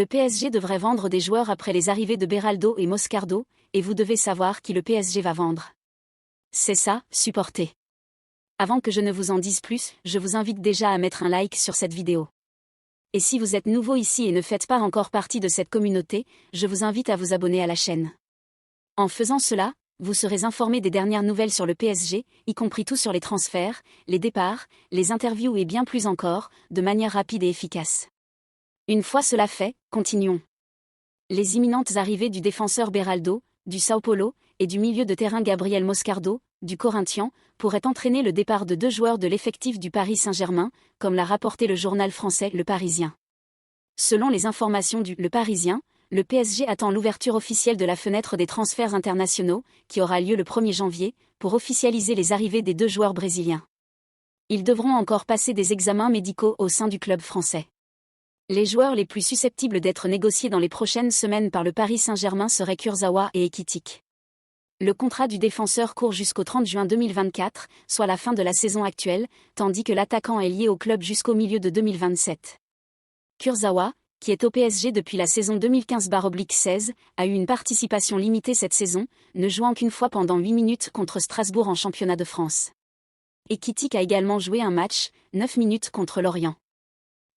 Le PSG devrait vendre des joueurs après les arrivées de Beraldo et Moscardo, et vous devez savoir qui le PSG va vendre. C'est ça, supporter. Avant que je ne vous en dise plus, je vous invite déjà à mettre un like sur cette vidéo. Et si vous êtes nouveau ici et ne faites pas encore partie de cette communauté, je vous invite à vous abonner à la chaîne. En faisant cela, vous serez informé des dernières nouvelles sur le PSG, y compris tout sur les transferts, les départs, les interviews et bien plus encore, de manière rapide et efficace. Une fois cela fait, continuons. Les imminentes arrivées du défenseur Beraldo, du Sao Paulo, et du milieu de terrain Gabriel Moscardo, du Corinthians, pourraient entraîner le départ de 2 joueurs de l'effectif du Paris Saint-Germain, comme l'a rapporté le journal français Le Parisien. Selon les informations du Le Parisien, le PSG attend l'ouverture officielle de la fenêtre des transferts internationaux, qui aura lieu le 1er janvier, pour officialiser les arrivées des 2 joueurs brésiliens. Ils devront encore passer des examens médicaux au sein du club français. Les joueurs les plus susceptibles d'être négociés dans les prochaines semaines par le Paris Saint-Germain seraient Kurzawa et Ekitike. Le contrat du défenseur court jusqu'au 30 juin 2024, soit la fin de la saison actuelle, tandis que l'attaquant est lié au club jusqu'au milieu de 2027. Kurzawa, qui est au PSG depuis la saison 2015/16, a eu une participation limitée cette saison, ne jouant qu'une fois pendant 8 minutes contre Strasbourg en championnat de France. Ekitike a également joué un match, 9 minutes contre Lorient.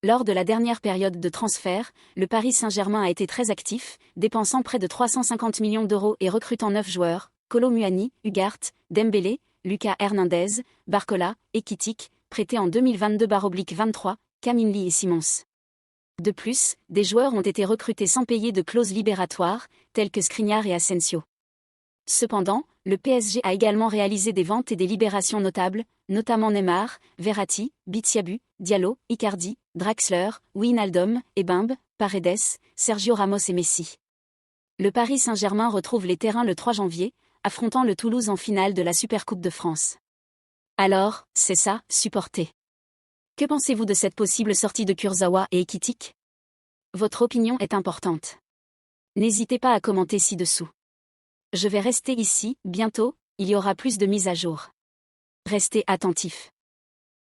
Lors de la dernière période de transfert, le Paris Saint-Germain a été très actif, dépensant près de 350 millions d'euros et recrutant 9 joueurs, Kolo Muani, Ugarte, Dembélé, Lucas Hernandez, Barcola, Ekitike, prêtés en 2022/23, Kaminli et Simons. De plus, des joueurs ont été recrutés sans payer de clauses libératoires, tels que Skriniar et Asensio. Cependant, le PSG a également réalisé des ventes et des libérations notables, notamment Neymar, Verratti, Bitiabu, Diallo, Icardi, Draxler, Wijnaldum, Ebimbe, Paredes, Sergio Ramos et Messi. Le Paris Saint-Germain retrouve les terrains le 3 janvier, affrontant le Toulouse en finale de la Supercoupe de France. Alors, c'est ça, supporter. Que pensez-vous de cette possible sortie de Kurzawa et Ekitike? Votre opinion est importante. N'hésitez pas à commenter ci-dessous. Je vais rester ici, bientôt, il y aura plus de mises à jour. Restez attentifs.